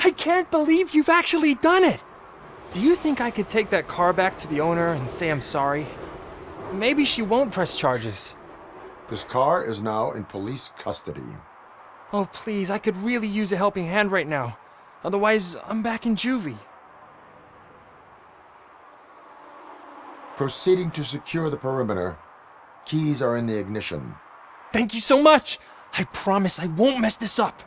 I can't believe you've actually done it! Do you think I could take that car back to the owner and say I'm sorry? Maybe she won't press charges. This car is now in police custody. Oh, please, I could really use a helping hand right now. Otherwise, I'm back in juvie. Proceeding to secure the perimeter. Keys are in the ignition. Thank you so much! I promise I won't mess this up.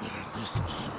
They're listening.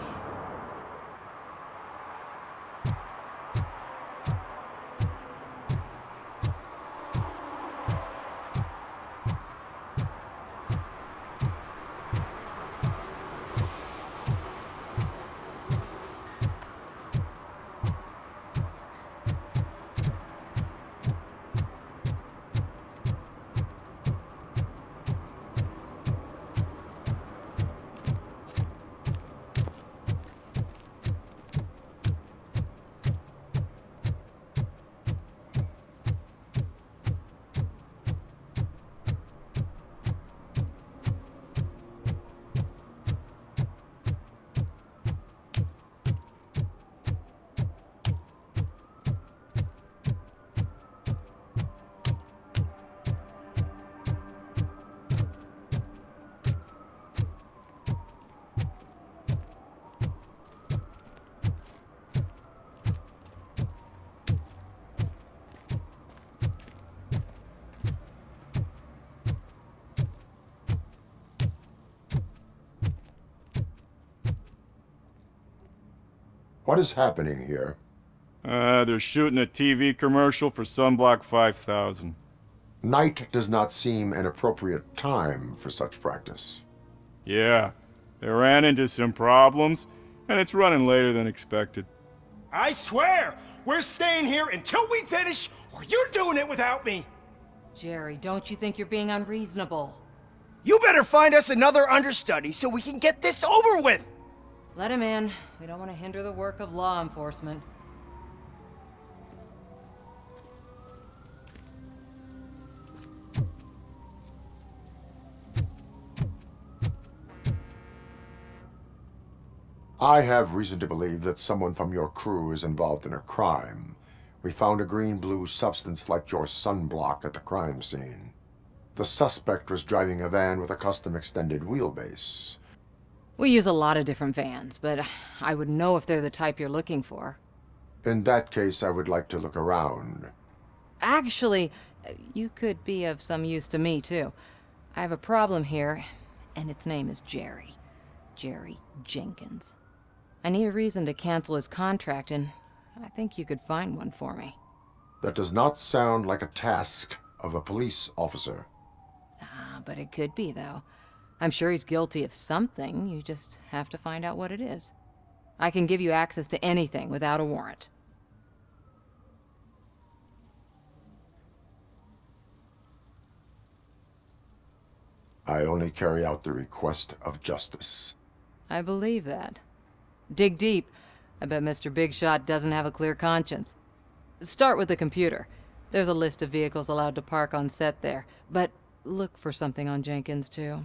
What is happening here? They're shooting a TV commercial for Sunblock 5000. Night does not seem an appropriate time for such practice. Yeah, they ran into some problems, and it's running later than expected. I swear, we're staying here until we finish, or you're doing it without me! Jerry, don't you think you're being unreasonable? You better find us another understudy so we can get this over with! Let him in. We don't want to hinder the work of law enforcement. I have reason to believe that someone from your crew is involved in a crime. We found a green-blue substance like your sunblock at the crime scene. The suspect was driving a van with a custom extended wheelbase. We use a lot of different vans, but I wouldn't know if they're the type you're looking for. In that case, I would like to look around. Actually, you could be of some use to me, too. I have a problem here, and its name is Jerry. Jerry Jenkins. I need a reason to cancel his contract, and I think you could find one for me. That does not sound like a task of a police officer. But it could be, though. I'm sure he's guilty of something. You just have to find out what it is. I can give you access to anything without a warrant. I only carry out the request of justice. I believe that. Dig deep. I bet Mr. Big Shot doesn't have a clear conscience. Start with the computer. There's a list of vehicles allowed to park on set there, but look for something on Jenkins, too.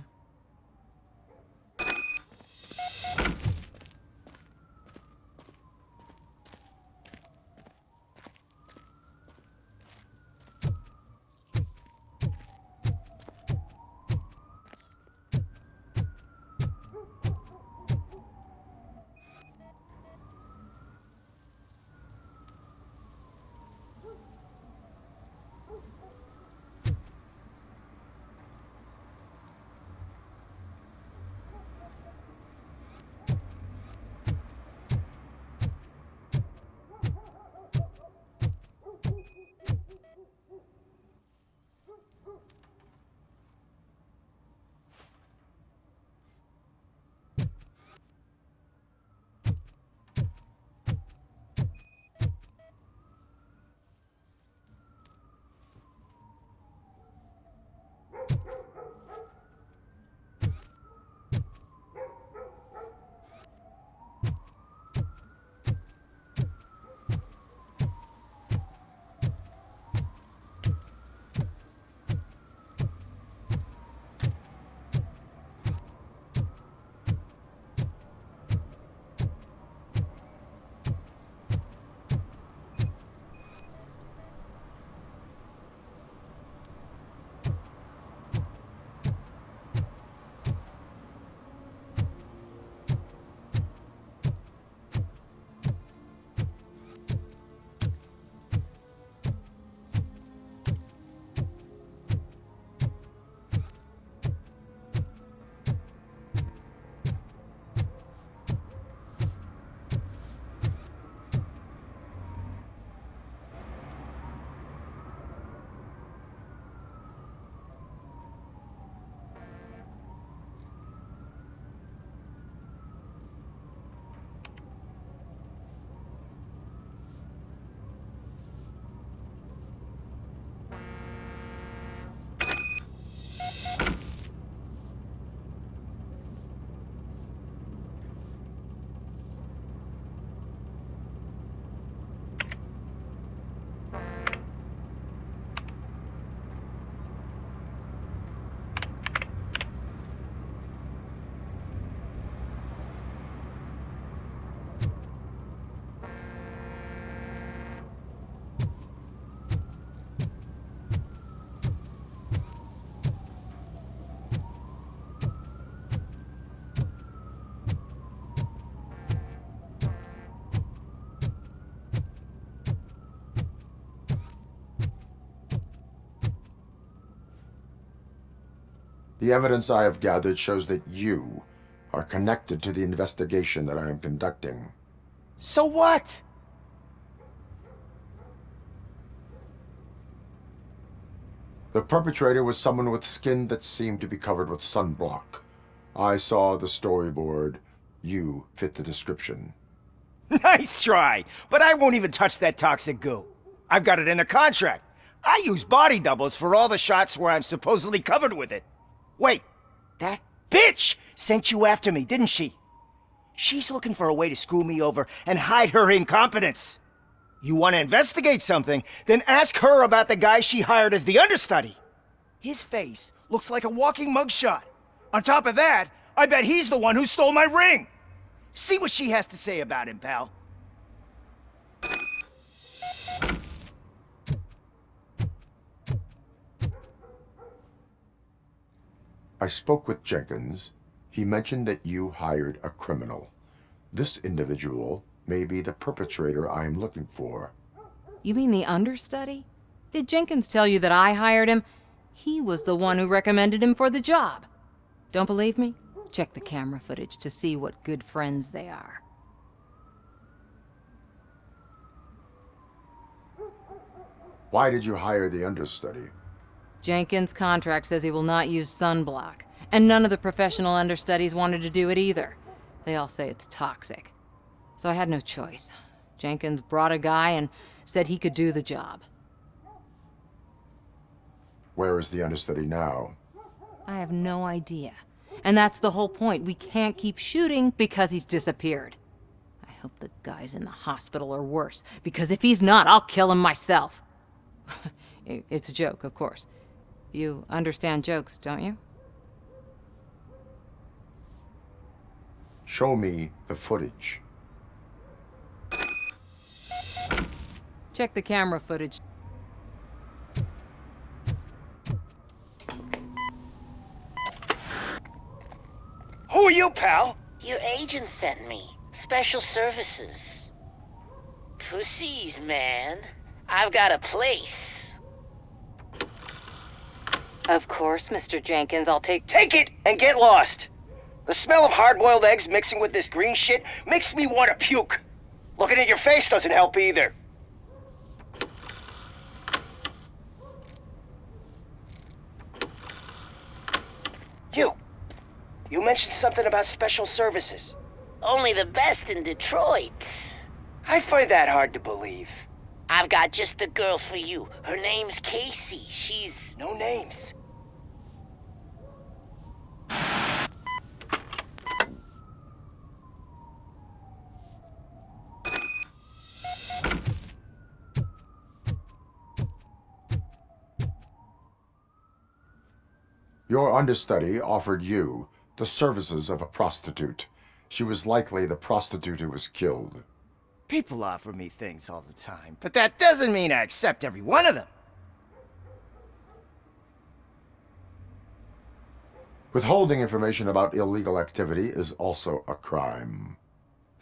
The evidence I have gathered shows that you are connected to the investigation that I am conducting. So what? The perpetrator was someone with skin that seemed to be covered with sunblock. I saw the storyboard. You fit the description. Nice try, but I won't even touch that toxic goo. I've got it in the contract. I use body doubles for all the shots where I'm supposedly covered with it. Wait, that bitch sent you after me, didn't she? She's looking for a way to screw me over and hide her incompetence. You want to investigate something, then ask her about the guy she hired as the understudy. His face looks like a walking mugshot. On top of that, I bet he's the one who stole my ring. See what she has to say about him, pal. I spoke with Jenkins. He mentioned that you hired a criminal. This individual may be the perpetrator I am looking for. You mean the understudy? Did Jenkins tell you that I hired him? He was the one who recommended him for the job. Don't believe me? Check the camera footage to see what good friends they are. Why did you hire the understudy? Jenkins' contract says he will not use sunblock, and none of the professional understudies wanted to do it either. They all say it's toxic. So I had no choice. Jenkins brought a guy and said he could do the job. Where is the understudy now? I have no idea. And that's the whole point. We can't keep shooting because he's disappeared. I hope the guy's in the hospital or worse, because if he's not, I'll kill him myself. It's a joke, of course. You understand jokes, don't you? Show me the footage. Check the camera footage. Who are you, pal? Your agent sent me. Special services. Pussies, man. I've got a place. Of course, Mr. Jenkins, I'll take... Take it and get lost. The smell of hard-boiled eggs mixing with this green shit makes me want to puke. Looking at your face doesn't help either. You mentioned something about special services. Only the best in Detroit. I find that hard to believe. I've got just the girl for you. Her name's Casey. She's... No names. Your understudy offered you the services of a prostitute. She was likely the prostitute who was killed. People offer me things all the time, but that doesn't mean I accept every one of them. Withholding information about illegal activity is also a crime.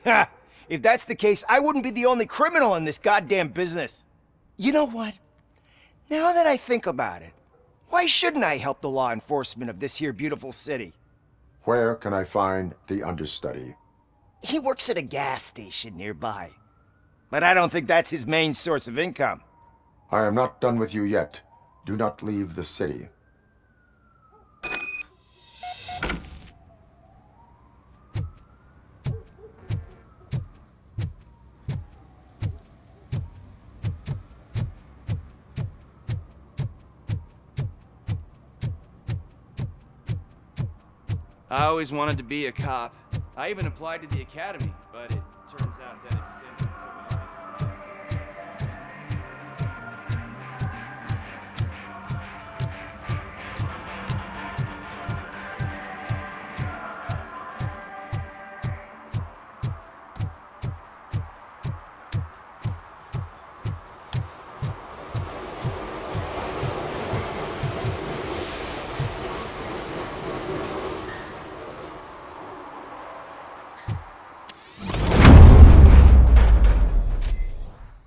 Ha! If that's the case, I wouldn't be the only criminal in this goddamn business. You know what? Now that I think about it, why shouldn't I help the law enforcement of this here beautiful city? Where can I find the understudy? He works at a gas station nearby. But I don't think that's his main source of income. I am not done with you yet. Do not leave the city. I always wanted to be a cop. I even applied to the academy, but it turns out that extensive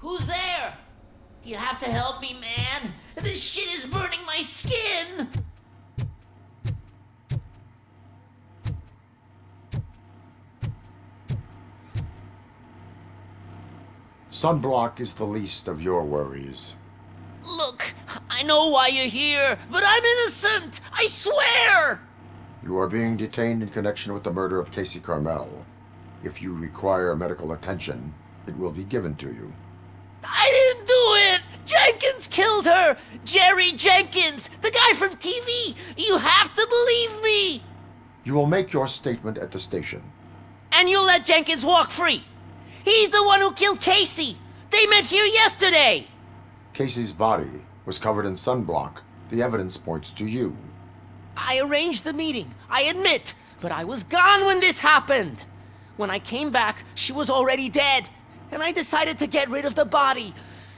Who's there? You have to help me, man. This shit is burning my skin. Sunblock is the least of your worries. Look, I know why you're here, but I'm innocent! I swear! You are being detained in connection with the murder of Casey Carmel. If you require medical attention, it will be given to you. I didn't do it! Jenkins killed her! Jerry Jenkins! The guy from TV! You have to believe me! You will make your statement at the station. And you'll let Jenkins walk free! He's the one who killed Casey! They met here yesterday! Casey's body was covered in sunblock. The evidence points to you. I arranged the meeting, I admit, but I was gone when this happened. When I came back, she was already dead, and I decided to get rid of the body.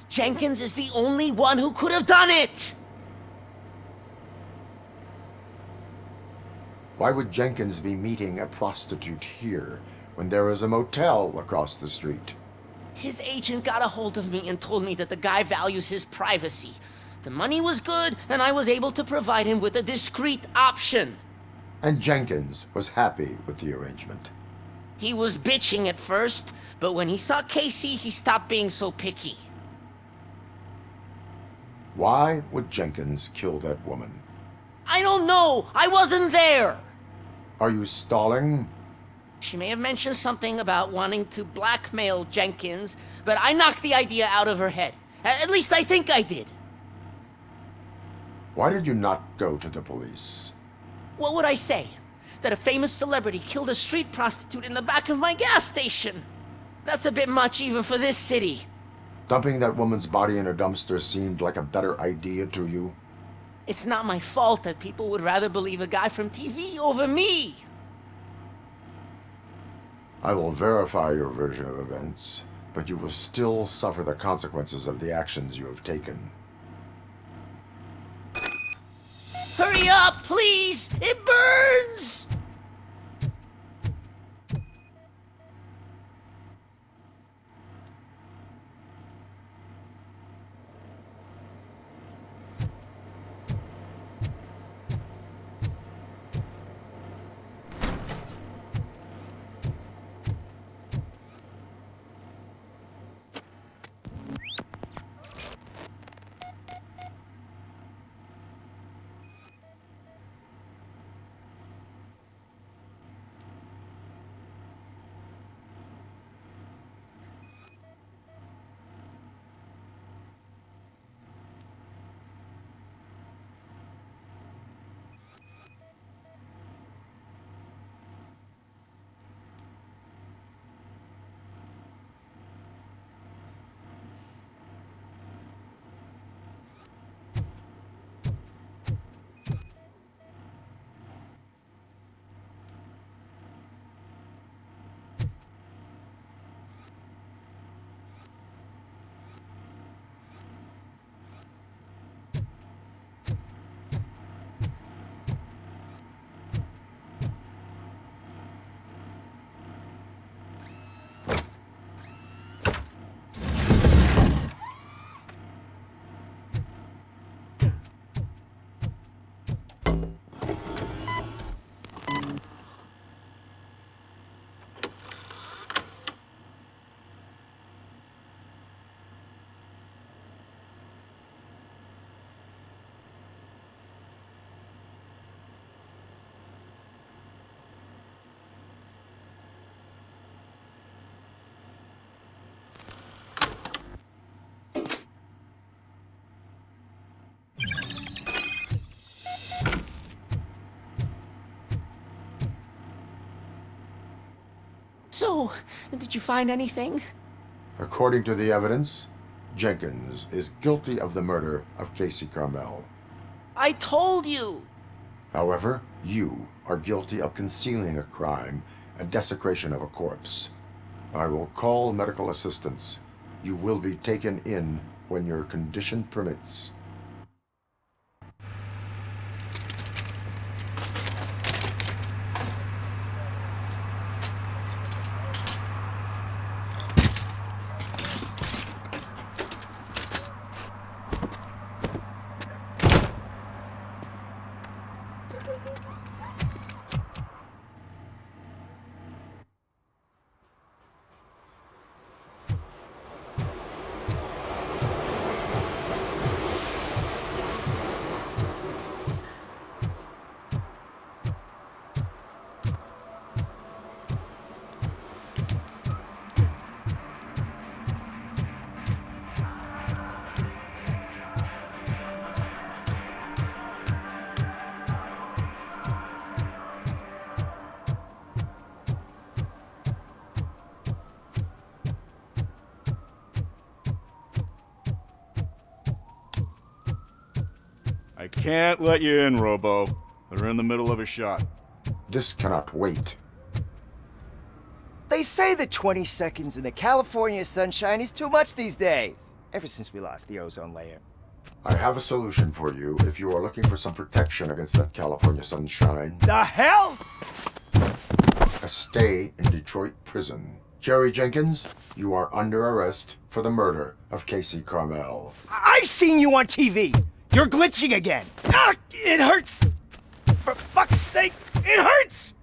Jenkins is the only one who could have done it! Why would Jenkins be meeting a prostitute here when there is a motel across the street? His agent got a hold of me and told me that the guy values his privacy. The money was good, and I was able to provide him with a discreet option. And Jenkins was happy with the arrangement. He was bitching at first, but when he saw Casey, he stopped being so picky. Why would Jenkins kill that woman? I don't know! I wasn't there! Are you stalling? She may have mentioned something about wanting to blackmail Jenkins, but I knocked the idea out of her head. At least I think I did. Why did you not go to the police? What would I say? That a famous celebrity killed a street prostitute in the back of my gas station? That's a bit much even for this city. Dumping that woman's body in a dumpster seemed like a better idea to you? It's not my fault that people would rather believe a guy from TV over me. I will verify your version of events, but you will still suffer the consequences of the actions you have taken. Hurry up, please! It burns! So, did you find anything? According to the evidence, Jenkins is guilty of the murder of Casey Carmel. I told you! However, you are guilty of concealing a crime and desecration of a corpse. I will call medical assistance. You will be taken in when your condition permits. I can't let you in, Robo. They're in the middle of a shot. This cannot wait. They say that 20 seconds in the California sunshine is too much these days. Ever since we lost the ozone layer. I have a solution for you if you are looking for some protection against that California sunshine. The hell? A stay in Detroit prison. Jerry Jenkins, you are under arrest for the murder of Casey Carmel. I seen you on TV. You're glitching again. Ah, it hurts. For fuck's sake, it hurts.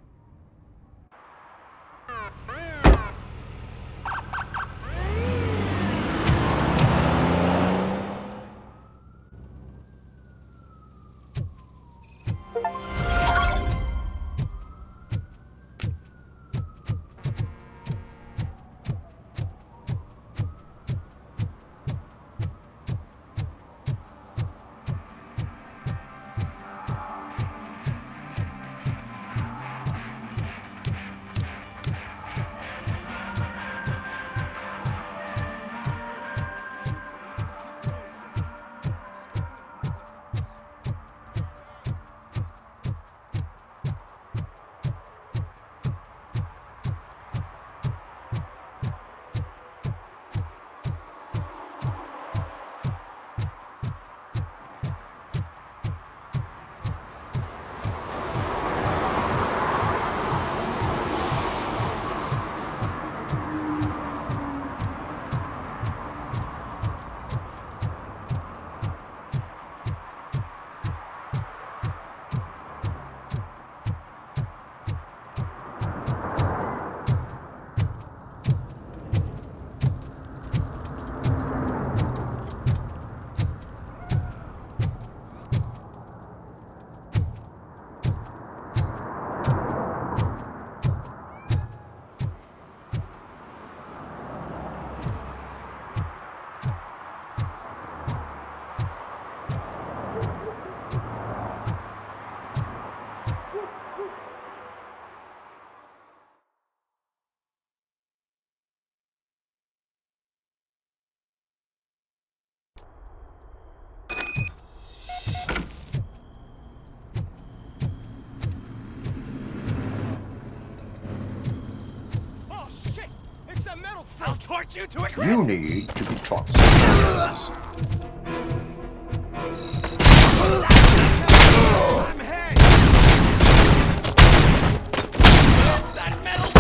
I'll torch you to a crisp! You need to be taught some manners. I'm hanged! That metal!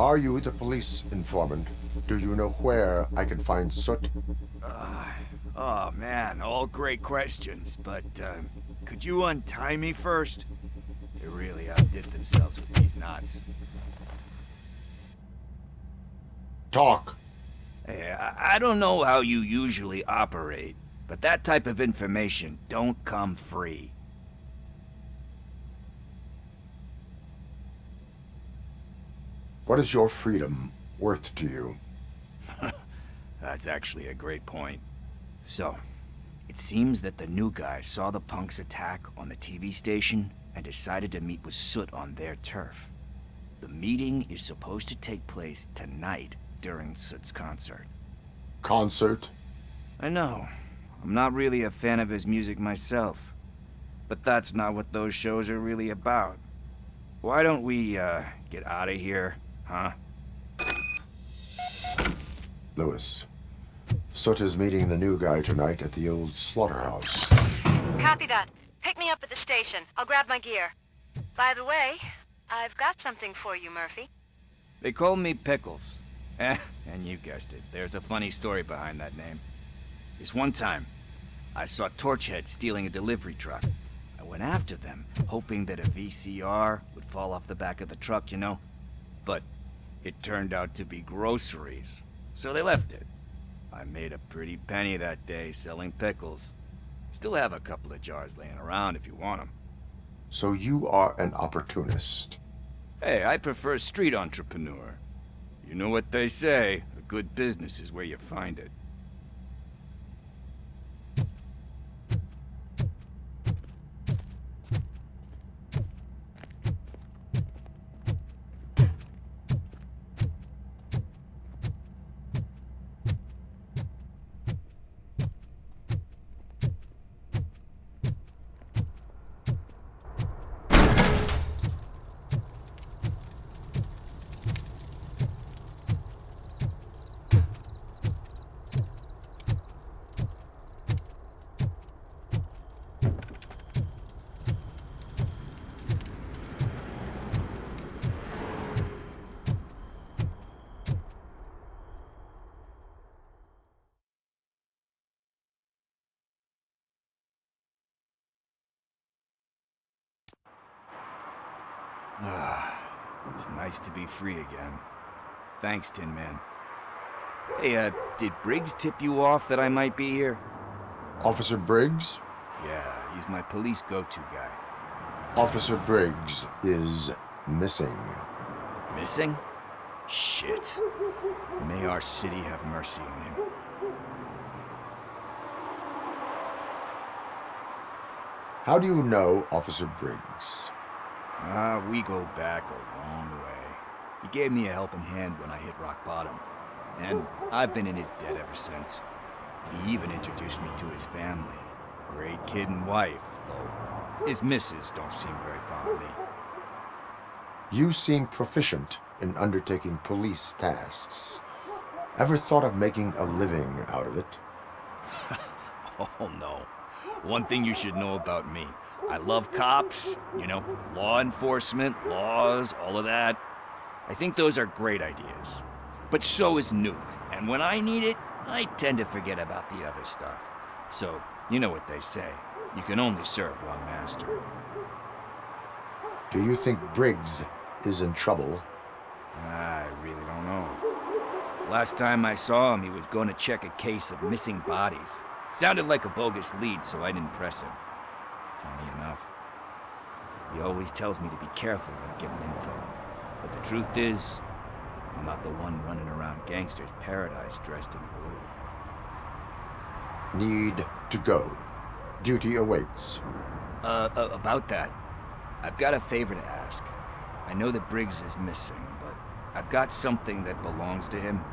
Are you the police informant? Do you know where I can find Soot? Oh man, all great questions, but could you untie me first? They really outdid themselves with these knots. Talk. Hey, I don't know how you usually operate, but that type of information don't come free. What is your freedom worth to you? That's actually a great point. So, it seems that the new guy saw the punks attack on the TV station and decided to meet with Soot on their turf. The meeting is supposed to take place tonight during Soot's concert. Concert? I know. I'm not really a fan of his music myself. But that's not what those shows are really about. Why don't we, get out of here, huh? Lewis. Soot is meeting the new guy tonight at the old slaughterhouse. Copy that. Pick me up at the station. I'll grab my gear. By the way, I've got something for you, Murphy. They call me Pickles. And you guessed it, there's a funny story behind that name. This one time, I saw Torchhead stealing a delivery truck. I went after them, hoping that a VCR would fall off the back of the truck, you know? But it turned out to be groceries, so they left it. I made a pretty penny that day selling pickles. Still have a couple of jars laying around if you want them. So you are an opportunist. Hey, I prefer street entrepreneur. You know what they say, a good business is where you find it. It's nice to be free again. Thanks, Tin Man. Hey, did Briggs tip you off that I might be here? Officer Briggs? Yeah, he's my police go-to guy. Officer Briggs is missing. Missing? Shit. May our city have mercy on him. How do you know Officer Briggs? We go back a long way. He gave me a helping hand when I hit rock bottom. And I've been in his debt ever since. He even introduced me to his family. Great kid and wife, though his missus don't seem very fond of me. You seem proficient in undertaking police tasks. Ever thought of making a living out of it? Oh no. One thing you should know about me. I love cops, you know, law enforcement, laws, all of that. I think those are great ideas. But so is Nuke, and when I need it, I tend to forget about the other stuff. So, you know what they say. You can only serve one master. Do you think Briggs is in trouble? I really don't know. Last time I saw him, he was going to check a case of missing bodies. Sounded like a bogus lead, so I didn't press him. Funny enough. He always tells me to be careful when getting info. But the truth is, I'm not the one running around gangsters' paradise dressed in blue. Need to go. Duty awaits. About that, I've got a favor to ask. I know that Briggs is missing, but I've got something that belongs to him.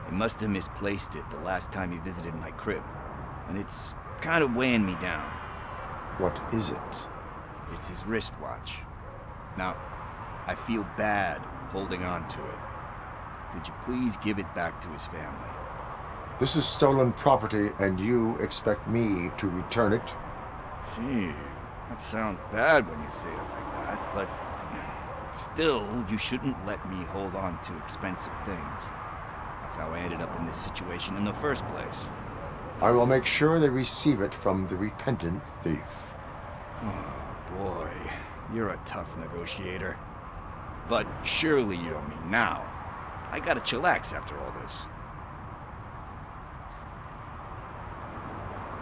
He must have misplaced it the last time he visited my crib, and it's kind of weighing me down. What is it? It's his wristwatch. Now, I feel bad holding on to it. Could you please give it back to his family? This is stolen property, and you expect me to return it? Gee, that sounds bad when you say it like that, but Still, you shouldn't let me hold on to expensive things. That's how I ended up in this situation in the first place. I will make sure they receive it from the repentant thief. Oh boy, you're a tough negotiator. But surely you don't mean now. I gotta chillax after all this.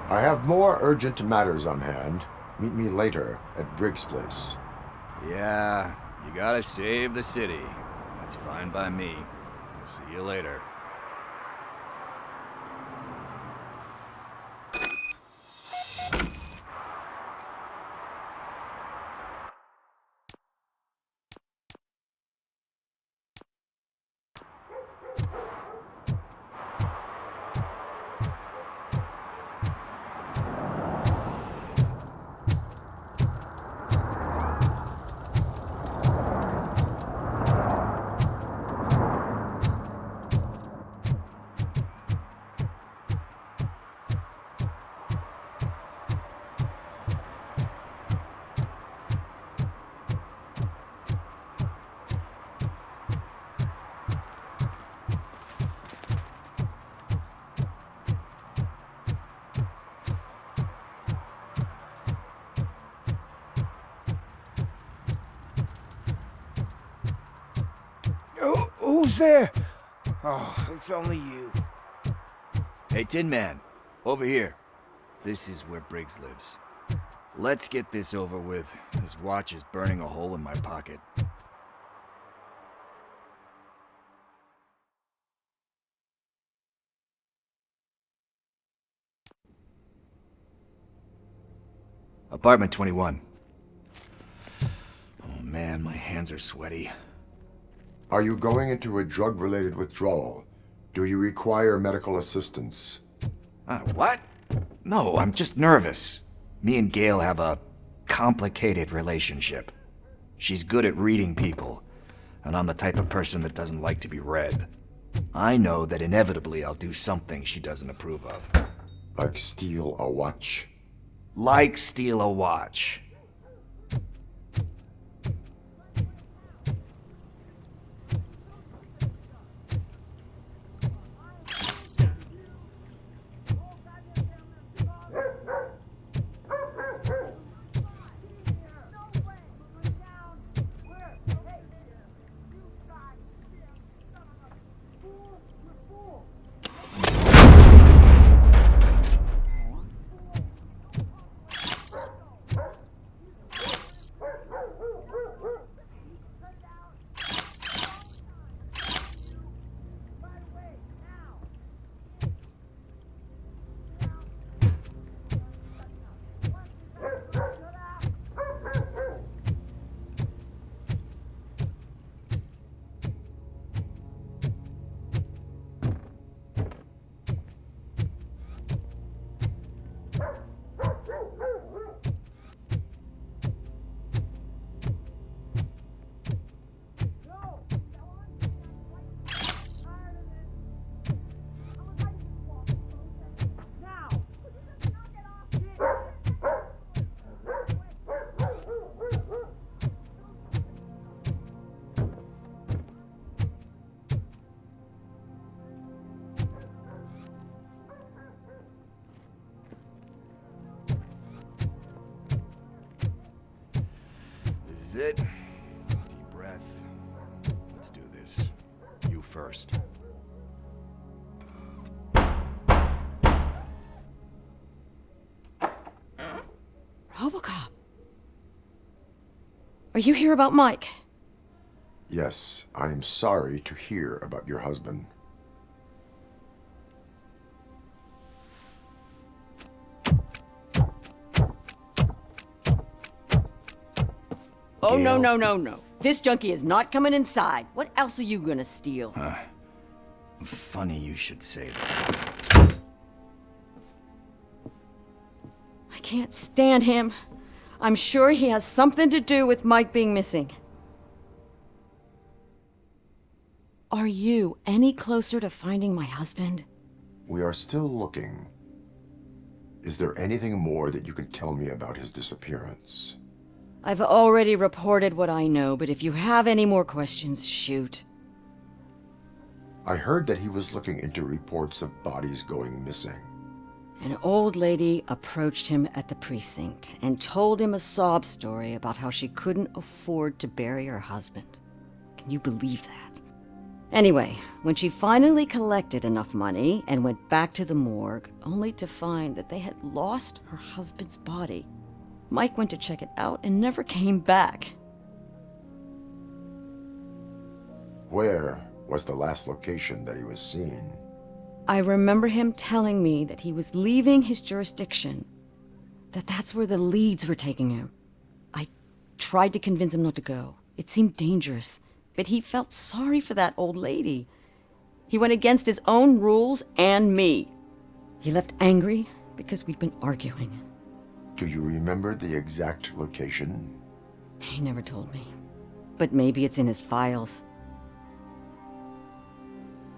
I have more urgent matters on hand. Meet me later at Briggs' place. Yeah, you gotta save the city. That's fine by me. I'll see you later. Who's there? Oh, it's only you. Hey, Tin Man, over here. This is where Briggs lives. Let's get this over with. His watch is burning a hole in my pocket. Apartment 21. Oh man, my hands are sweaty. Are you going into a drug-related withdrawal? Do you require medical assistance? What? No, I'm just nervous. Me and Gail have a complicated relationship. She's good at reading people, and I'm the type of person that doesn't like to be read. I know that inevitably I'll do something she doesn't approve of. Like steal a watch? Like steal a watch. This is it. Deep breath. Let's do this. You first. RoboCop. Are you here about Mike? Yes, I am sorry to hear about your husband. Oh, no, Gail. no, no, no. This junkie is not coming inside. What else are you gonna steal? Funny you should say that. I can't stand him. I'm sure he has something to do with Mike being missing. Are you any closer to finding my husband? We are still looking. Is there anything more that you can tell me about his disappearance? I've already reported what I know, but if you have any more questions, shoot. I heard that he was looking into reports of bodies going missing. An old lady approached him at the precinct and told him a sob story about how she couldn't afford to bury her husband. Can you believe that? Anyway, when she finally collected enough money and went back to the morgue, only to find that they had lost her husband's body, Mike went to check it out and never came back. Where was the last location that he was seen? I remember him telling me that he was leaving his jurisdiction, that's where the leads were taking him. I tried to convince him not to go. It seemed dangerous, but he felt sorry for that old lady. He went against his own rules and me. He left angry because we'd been arguing. Do you remember the exact location? He never told me, but maybe it's in his files.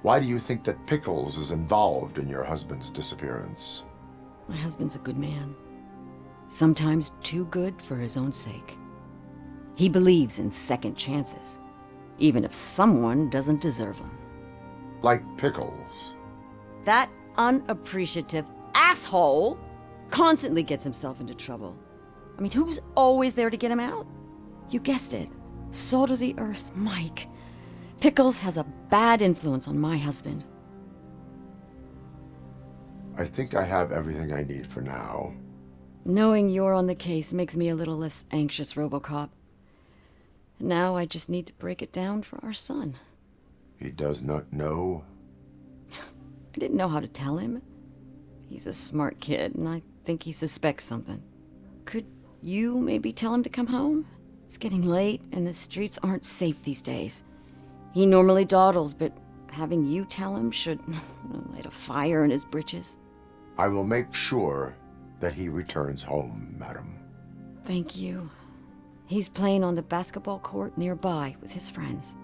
Why do you think that Pickles is involved in your husband's disappearance? My husband's a good man. Sometimes too good for his own sake. He believes in second chances, even if someone doesn't deserve them. Like Pickles. That unappreciative asshole constantly gets himself into trouble. I mean, who's always there to get him out? You guessed it. Salt of the earth, Mike. Pickles has a bad influence on my husband. I think I have everything I need for now. Knowing you're on the case makes me a little less anxious, RoboCop. Now I just need to break it down for our son. He does not know? I didn't know how to tell him. He's a smart kid, and I think he suspects something. Could you maybe tell him to come home? It's getting late, and the streets aren't safe these days. He normally dawdles, but having you tell him should light a fire in his britches. I will make sure that he returns home, madam. Thank you. He's playing on the basketball court nearby with his friends.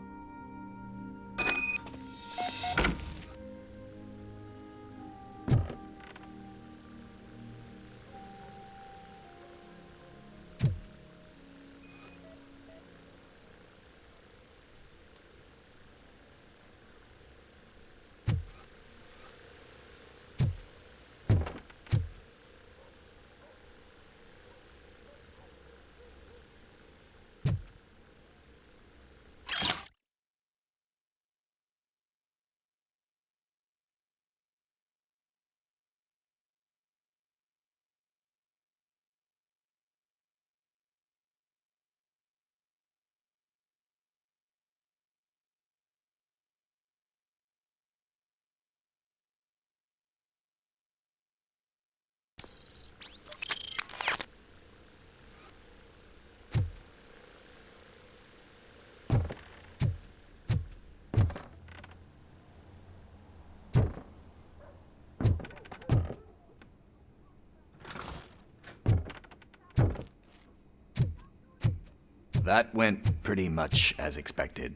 That went pretty much as expected.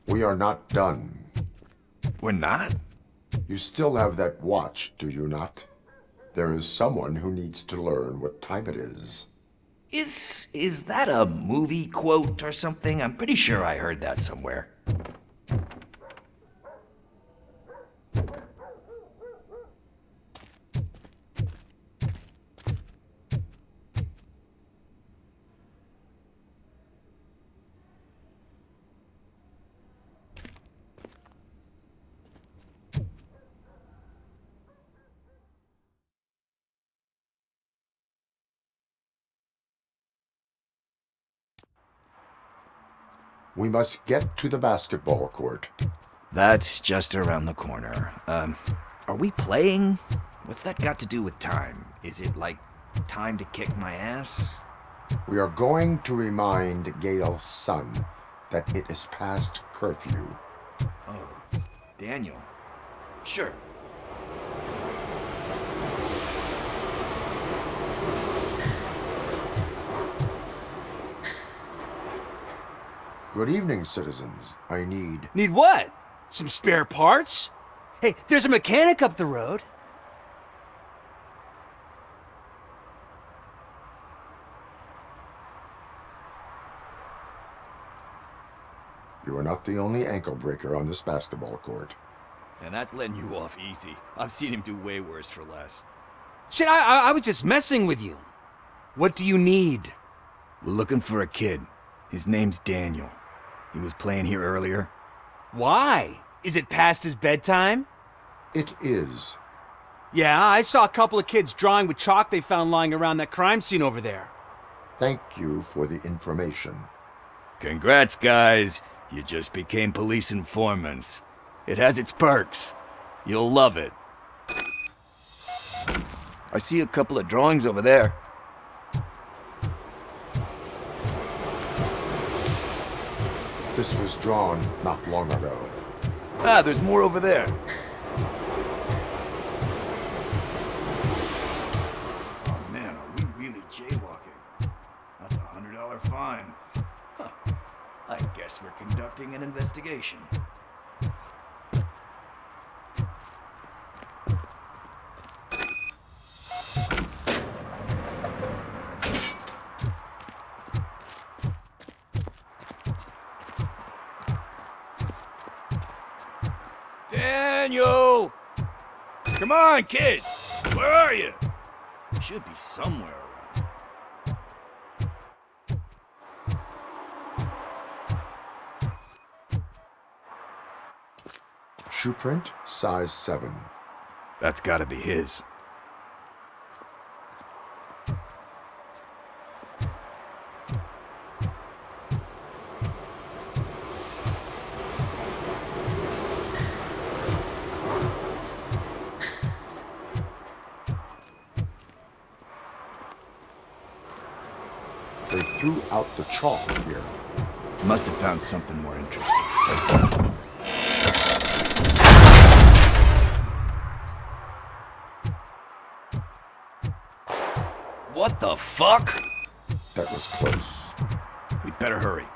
We are not done. We're not? You still have that watch, do you not? There is someone who needs to learn what time it is. Is that a movie quote or something? I'm pretty sure I heard that somewhere. We must get to the basketball court. That's just around the corner. Are we playing? What's that got to do with time? Is it like time to kick my ass? We are going to remind Gail's son that it is past curfew. Oh, Daniel. Sure. Good evening, citizens. I need... Need what? Some spare parts? Hey, there's a mechanic up the road. You are not the only ankle breaker on this basketball court. And that's letting you off easy. I've seen him do way worse for less. Shit, I was just messing with you. What do you need? We're looking for a kid. His name's Daniel. He was playing here earlier. Why? Is it past his bedtime? It is. Yeah, I saw a couple of kids drawing with chalk they found lying around that crime scene over there. Thank you for the information. Congrats, guys. You just became police informants. It has its perks. You'll love it. I see a couple of drawings over there. This was drawn not long ago. Ah, there's more over there. Oh man, are we really jaywalking? That's a $100 fine. Huh. I guess we're conducting an investigation. Daniel! Come on, kid! Where are you? You should be somewhere around. Shoe print, size 7. That's gotta be his. They threw out the chalk here. Must have found something more interesting. What the fuck? That was close. We'd better hurry.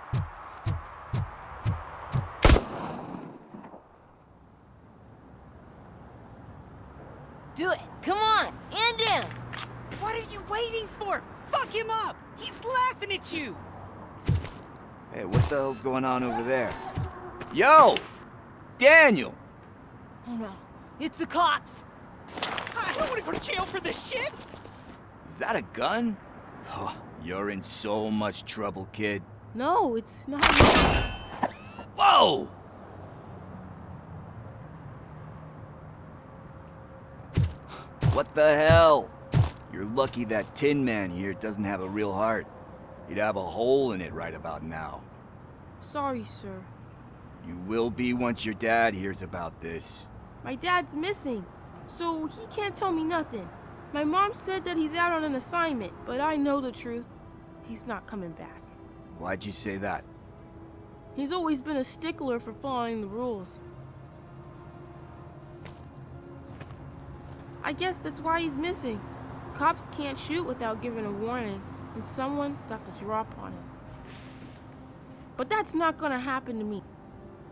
Do it! Come on! And in! What are you waiting for? Fuck him up! He's laughing at you! Hey, what the hell's going on over there? Yo! Daniel! Oh no, it's the cops! I don't want to go to jail for this shit! Is that a gun? Oh, you're in so much trouble, kid. No, it's not. Whoa! What the hell? You're lucky that Tin Man here doesn't have a real heart. He'd have a hole in it right about now. Sorry, sir. You will be once your dad hears about this. My dad's missing, so he can't tell me nothing. My mom said that he's out on an assignment, but I know the truth. He's not coming back. Why'd you say that? He's always been a stickler for following the rules. I guess that's why he's missing. Cops can't shoot without giving a warning, and someone got the drop on him. But that's not gonna happen to me.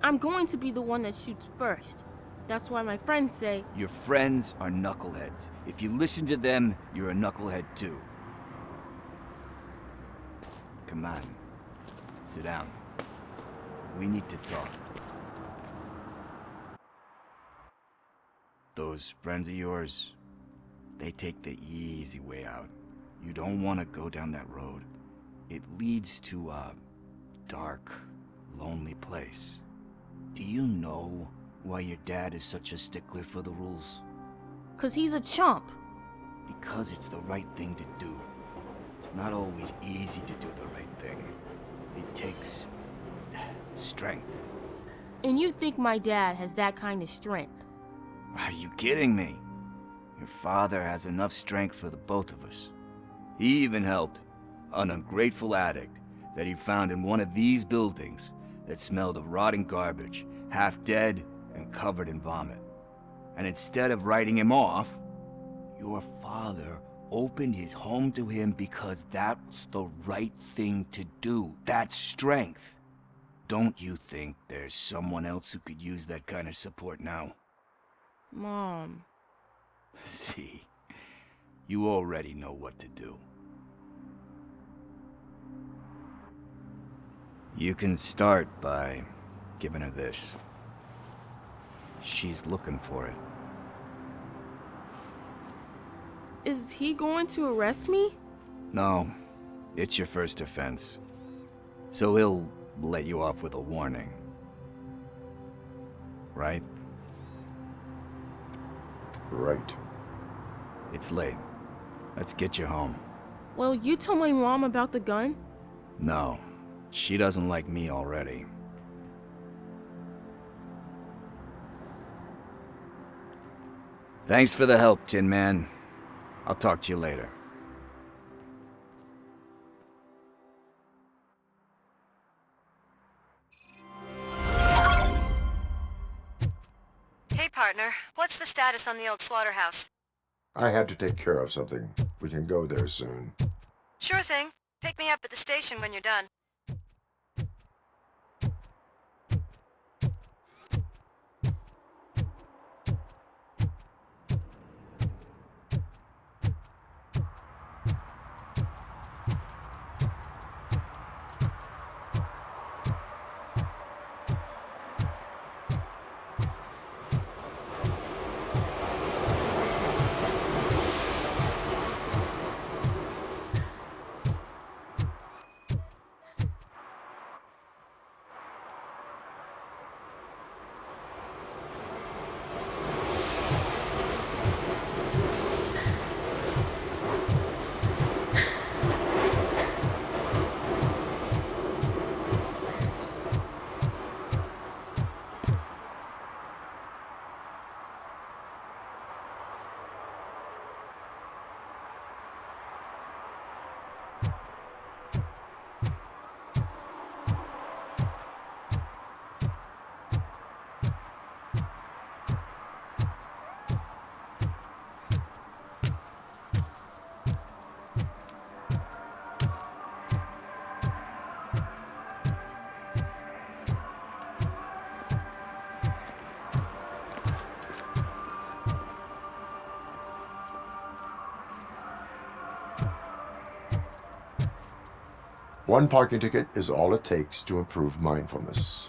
I'm going to be the one that shoots first. That's why my friends say... Your friends are knuckleheads. If you listen to them, you're a knucklehead too. Come on. Sit down. We need to talk. Those friends of yours, they take the easy way out. You don't want to go down that road. It leads to a dark, lonely place. Do you know why your dad is such a stickler for the rules? 'Cause he's a chump. Because it's the right thing to do. It's not always easy to do the right thing. It takes strength. And you think my dad has that kind of strength? Are you kidding me? Your father has enough strength for the both of us. He even helped an ungrateful addict that he found in one of these buildings that smelled of rotting garbage, half dead and covered in vomit. And instead of writing him off, your father opened his home to him because that's the right thing to do. That's strength. Don't you think there's someone else who could use that kind of support now? Mom. See, you already know what to do. You can start by giving her this. She's looking for it. Is he going to arrest me? No, it's your first offense. So he'll let you off with a warning. Right? Right. It's late. Let's get you home. Well, you told my mom about the gun? No, she doesn't like me already. Thanks for the help, Tin Man. I'll talk to you later. Hey, partner. What's the status on the old slaughterhouse? I had to take care of something. We can go there soon. Sure thing. Pick me up at the station when you're done. One parking ticket is all it takes to improve mindfulness.